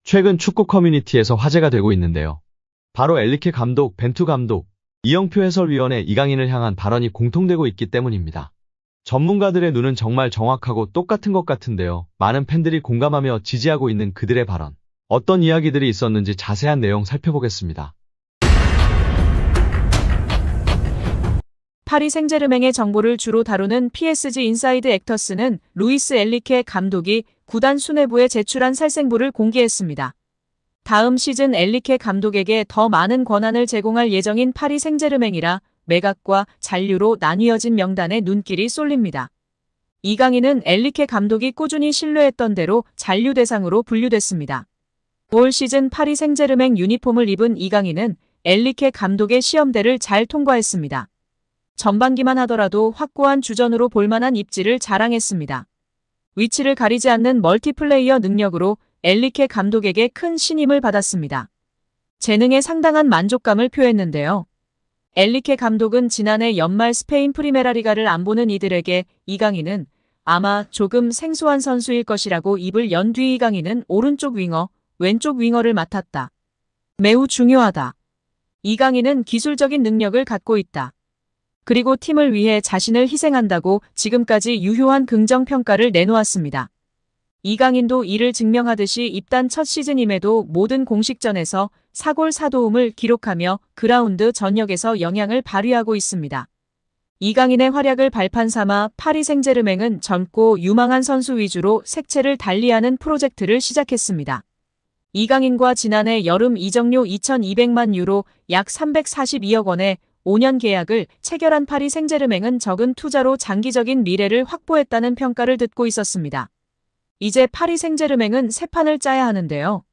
최근 축구 커뮤니티에서 화제가 되고 있는데요. 바로 엘리케 감독, 벤투 감독, 이영표 해설위원의 이강인을 향한 발언이 공통되고 있기 때문입니다. 전문가들의 눈은 정말 정확하고 똑같은 것 같은데요. 많은 팬들이 공감하며 지지하고 있는 그들의 발언. 어떤 이야기들이 있었는지 자세한 내용 살펴보겠습니다. 파리 생제르맹의 정보를 주로 다루는 PSG 인사이드 액터스는 루이스 엘리케 감독이 구단 수뇌부에 제출한 살생부를 공개했습니다. 다음 시즌 엘리케 감독에게 더 많은 권한을 제공할 예정인 파리 생제르맹이라 매각과 잔류로 나뉘어진 명단에 눈길이 쏠립니다. 이강인은 엘리케 감독이 꾸준히 신뢰했던 대로 잔류 대상으로 분류됐습니다. 올 시즌 파리 생제르맹 유니폼을 입은 이강인은 엘리케 감독의 시험대를 잘 통과했습니다. 전반기만 하더라도 확고한 주전으로 볼만한 입지를 자랑했습니다. 위치를 가리지 않는 멀티플레이어 능력으로 엘리케 감독에게 큰 신임을 받았습니다. 재능에 상당한 만족감을 표했는데요. 엘리케 감독은 지난해 연말 스페인 프리메라리가를 안 보는 이들에게 이강인은 아마 조금 생소한 선수일 것이라고 입을 연 뒤 이강인은 오른쪽 윙어, 왼쪽 윙어를 맡았다. 매우 중요하다. 이강인은 기술적인 능력을 갖고 있다. 그리고 팀을 위해 자신을 희생한다고 지금까지 유효한 긍정평가를 내놓았습니다. 이강인도 이를 증명하듯이 입단 첫 시즌임에도 모든 공식전에서 4골 4도움을 기록하며 그라운드 전역에서 영향을 발휘하고 있습니다. 이강인의 활약을 발판 삼아 파리 생제르맹은 젊고 유망한 선수 위주로 색채를 달리하는 프로젝트를 시작했습니다. 이강인과 지난해 여름 이적료 2,200만 유로 약 342억 원의 5년 계약을 체결한 파리 생제르맹은 적은 투자로 장기적인 미래를 확보했다는 평가를 듣고 있었습니다. 이제 파리 생제르맹은 새 판을 짜야 하는데요.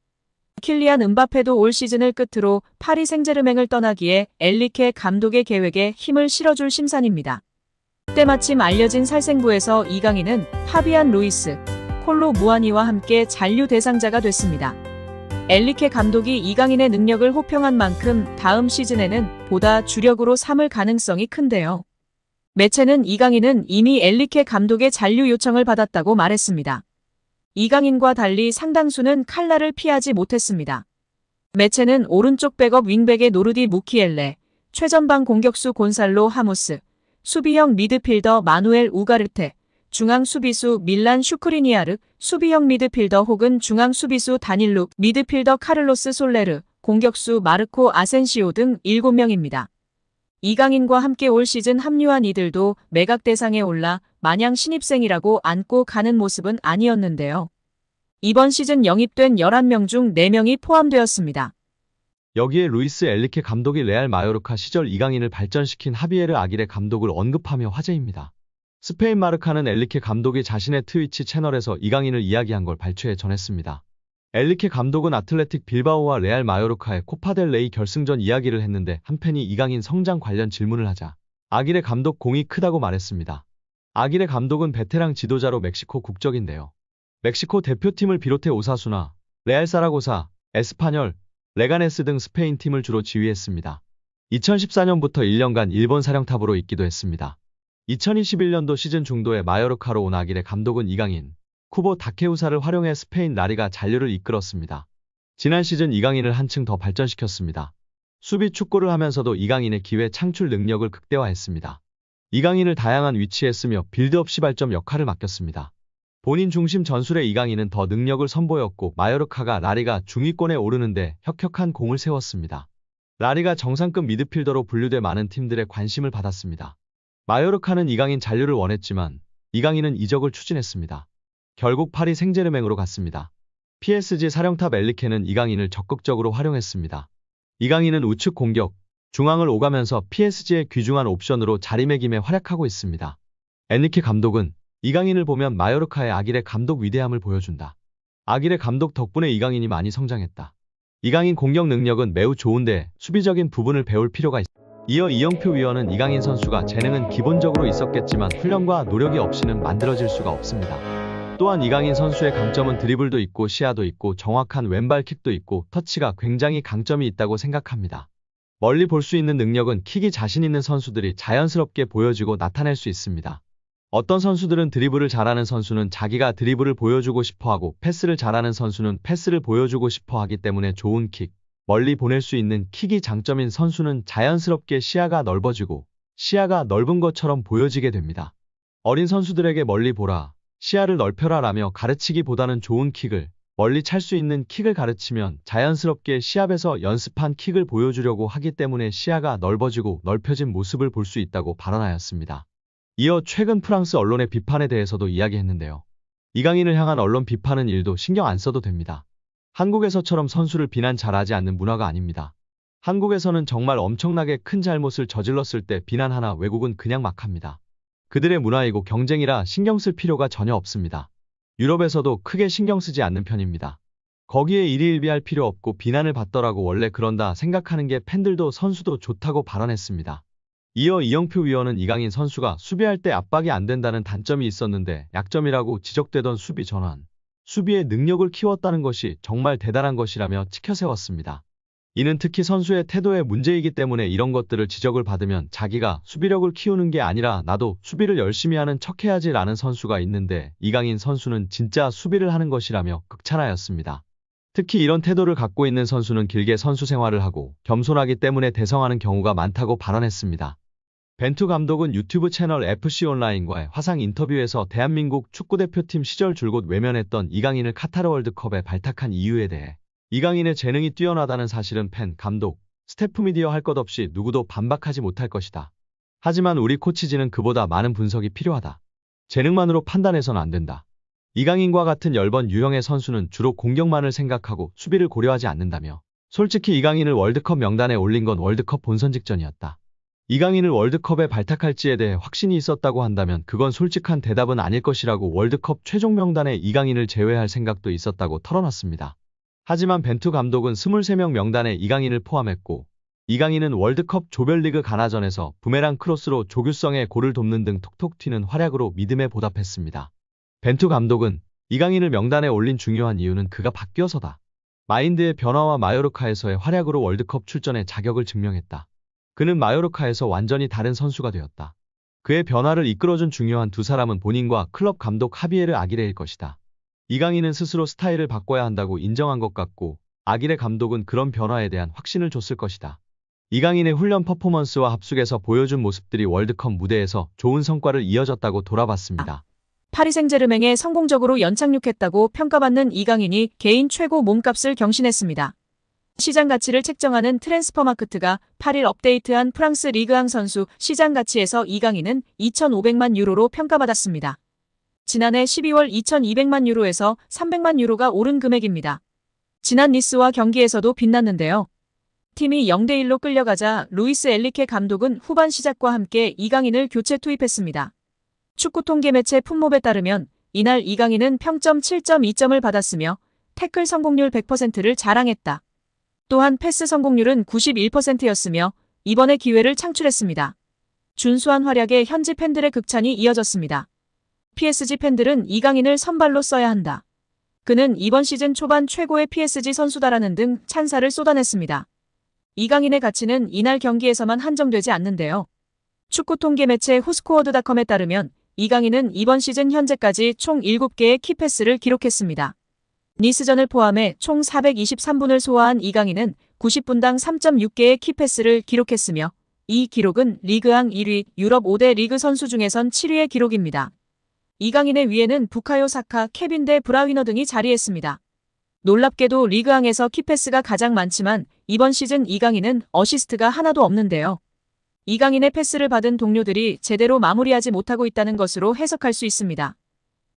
킬리안 음바페도 올 시즌을 끝으로 파리 생제르맹을 떠나기에 엘리케 감독의 계획에 힘을 실어줄 심산입니다. 때마침 알려진 살생부에서 이강인은 파비안 루이스, 콜로 무아니와 함께 잔류 대상자가 됐습니다. 엘리케 감독이 이강인의 능력을 호평한 만큼 다음 시즌에는 보다 주력으로 삼을 가능성이 큰데요. 매체는 이강인은 이미 엘리케 감독의 잔류 요청을 받았다고 말했습니다. 이강인과 달리 상당수는 칼날을 피하지 못했습니다. 매체는 오른쪽 백업 윙백의 노르디 무키엘레, 최전방 공격수 곤살로 하무스, 수비형 미드필더 마누엘 우가르테, 중앙 수비수 밀란 슈크리니아르, 수비형 미드필더 혹은 중앙 수비수 다닐룩, 미드필더 카를로스 솔레르, 공격수 마르코 아센시오 등 7명입니다. 이강인과 함께 올 시즌 합류한 이들도 매각 대상에 올라 마냥 신입생이라고 안고 가는 모습은 아니었는데요. 이번 시즌 영입된 11명 중 4명이 포함되었습니다. 여기에 루이스 엘리케 감독이 레알 마요르카 시절 이강인을 발전시킨 하비에르 아기레 감독을 언급하며 화제입니다. 스페인 마르카는 엘리케 감독이 자신의 트위치 채널에서 이강인을 이야기한 걸 발췌해 전했습니다. 엘리케 감독은 아틀레틱 빌바오와 레알 마요르카의 코파델 레이 결승전 이야기를 했는데 한 팬이 이강인 성장 관련 질문을 하자 아기레 감독 공이 크다고 말했습니다. 아기레 감독은 베테랑 지도자로 멕시코 국적인데요. 멕시코 대표팀을 비롯해 오사수나, 레알 사라고사, 에스파뇰, 레가네스 등 스페인 팀을 주로 지휘했습니다. 2014년부터 1년간 일본 사령탑으로 있기도 했습니다. 2021년도 시즌 중도에 마요르카로 온 아기레 감독은 이강인, 쿠보 다케우사를 활용해 스페인 라리가 잔류를 이끌었습니다. 지난 시즌 이강인을 한층 더 발전시켰습니다. 수비 축구를 하면서도 이강인의 기회 창출 능력을 극대화했습니다. 이강인을 다양한 위치에 쓰며 빌드업 시발점 역할을 맡겼습니다. 본인 중심 전술의 이강인은 더 능력을 선보였고 마요르카가 라리가 중위권에 오르는데 혁혁한 공을 세웠습니다. 라리가 정상급 미드필더로 분류돼 많은 팀들의 관심을 받았습니다. 마요르카는 이강인 잔류를 원했지만 이강인은 이적을 추진했습니다. 결국 파리 생제르맹으로 갔습니다. PSG 사령탑 엘리케는 이강인을 적극적으로 활용했습니다. 이강인은 우측 공격, 중앙을 오가면서 PSG의 귀중한 옵션으로 자리매김에 활약하고 있습니다. 엘리케 감독은 이강인을 보면 마요르카의 아기레 감독 위대함을 보여준다. 아기레 감독 덕분에 이강인이 많이 성장했다. 이강인 공격 능력은 매우 좋은데 수비적인 부분을 배울 필요가 있다. 이어 이영표 위원은 이강인 선수가 재능은 기본적으로 있었겠지만 훈련과 노력이 없이는 만들어질 수가 없습니다. 또한 이강인 선수의 강점은 드리블도 있고 시야도 있고 정확한 왼발킥도 있고 터치가 굉장히 강점이 있다고 생각합니다. 멀리 볼 수 있는 능력은 킥이 자신 있는 선수들이 자연스럽게 보여지고 나타낼 수 있습니다. 어떤 선수들은 드리블을 잘하는 선수는 자기가 드리블을 보여주고 싶어하고 패스를 잘하는 선수는 패스를 보여주고 싶어하기 때문에 좋은 킥, 멀리 보낼 수 있는 킥이 장점인 선수는 자연스럽게 시야가 넓어지고 시야가 넓은 것처럼 보여지게 됩니다. 어린 선수들에게 멀리 보라, 시야를 넓혀라 라며 가르치기보다는 좋은 킥을, 멀리 찰 수 있는 킥을 가르치면 자연스럽게 시합에서 연습한 킥을 보여주려고 하기 때문에 시야가 넓어지고 넓혀진 모습을 볼 수 있다고 발언하였습니다. 이어 최근 프랑스 언론의 비판에 대해서도 이야기했는데요. 이강인을 향한 언론 비판은 일도 신경 안 써도 됩니다. 한국에서처럼 선수를 비난 잘하지 않는 문화가 아닙니다. 한국에서는 정말 엄청나게 큰 잘못을 저질렀을 때 비난하나 외국은 그냥 막 합니다. 그들의 문화이고 경쟁이라 신경 쓸 필요가 전혀 없습니다. 유럽에서도 크게 신경 쓰지 않는 편입니다. 거기에 일희일비할 필요 없고 비난을 받더라고 원래 그런다 생각하는 게 팬들도 선수도 좋다고 발언했습니다. 이어 이영표 위원은 이강인 선수가 수비할 때 압박이 안 된다는 단점이 있었는데 약점이라고 지적되던 수비 전환, 수비의 능력을 키웠다는 것이 정말 대단한 것이라며 치켜세웠습니다. 이는 특히 선수의 태도의 문제이기 때문에 이런 것들을 지적을 받으면 자기가 수비력을 키우는 게 아니라 나도 수비를 열심히 하는 척해야지 라는 선수가 있는데 이강인 선수는 진짜 수비를 하는 것이라며 극찬하였습니다. 특히 이런 태도를 갖고 있는 선수는 길게 선수 생활을 하고 겸손하기 때문에 대성하는 경우가 많다고 발언했습니다. 벤투 감독은 유튜브 채널 FC온라인과의 화상 인터뷰에서 대한민국 축구대표팀 시절 줄곧 외면했던 이강인을 카타르 월드컵에 발탁한 이유에 대해 이강인의 재능이 뛰어나다는 사실은 팬, 감독, 스태프 미디어 할 것 없이 누구도 반박하지 못할 것이다. 하지만 우리 코치진은 그보다 많은 분석이 필요하다. 재능만으로 판단해서는 안 된다. 이강인과 같은 열번 유형의 선수는 주로 공격만을 생각하고 수비를 고려하지 않는다며 솔직히 이강인을 월드컵 명단에 올린 건 월드컵 본선 직전이었다. 이강인을 월드컵에 발탁할지에 대해 확신이 있었다고 한다면 그건 솔직한 대답은 아닐 것이라고 월드컵 최종 명단에 이강인을 제외할 생각도 있었다고 털어놨습니다. 하지만 벤투 감독은 23명 명단에 이강인을 포함했고 이강인은 월드컵 조별리그 가나전에서 부메랑 크로스로 조규성의 골을 돕는 등 톡톡 튀는 활약으로 믿음에 보답했습니다. 벤투 감독은 이강인을 명단에 올린 중요한 이유는 그가 바뀌어서다. 마인드의 변화와 마요르카에서의 활약으로 월드컵 출전의 자격을 증명했다. 그는 마요르카에서 완전히 다른 선수가 되었다. 그의 변화를 이끌어준 중요한 두 사람은 본인과 클럽 감독 하비에르 아기레일 것이다. 이강인은 스스로 스타일을 바꿔야 한다고 인정한 것 같고 아기레 감독은 그런 변화에 대한 확신을 줬을 것이다. 이강인의 훈련 퍼포먼스와 합숙에서 보여준 모습들이 월드컵 무대에서 좋은 성과를 이어졌다고 돌아봤습니다. 파리 생제르맹에 성공적으로 연착륙했다고 평가받는 이강인이 개인 최고 몸값을 경신했습니다. 시장 가치를 책정하는 트랜스퍼마크트가 8일 업데이트한 프랑스 리그앙 선수 시장 가치에서 이강인은 2,500만 유로로 평가받았습니다. 지난해 12월 2,200만 유로에서 300만 유로가 오른 금액입니다. 지난 니스와 경기에서도 빛났는데요. 팀이 0대1로 끌려가자 루이스 엘리케 감독은 후반 시작과 함께 이강인을 교체 투입했습니다. 축구 통계 매체 풋몹에 따르면 이날 이강인은 평점 7.2점을 받았으며 태클 성공률 100%를 자랑했다. 또한 패스 성공률은 91%였으며 이번에 기회를 창출했습니다. 준수한 활약에 현지 팬들의 극찬이 이어졌습니다. PSG 팬들은 이강인을 선발로 써야 한다. 그는 이번 시즌 초반 최고의 PSG 선수다라는 등 찬사를 쏟아냈습니다. 이강인의 가치는 이날 경기에서만 한정되지 않는데요. 축구 통계 매체 후스코어드닷컴에 따르면 이강인은 이번 시즌 현재까지 총 7개의 키패스를 기록했습니다. 니스전을 포함해 총 423분을 소화한 이강인은 90분당 3.6개의 키패스를 기록했으며 이 기록은 리그앙 1위, 유럽 5대 리그 선수 중에선 7위의 기록입니다. 이강인의 위에는 부카요 사카, 케빈 데 브라위너 등이 자리했습니다. 놀랍게도 리그앙에서 키패스가 가장 많지만 이번 시즌 이강인은 어시스트가 하나도 없는데요. 이강인의 패스를 받은 동료들이 제대로 마무리하지 못하고 있다는 것으로 해석할 수 있습니다.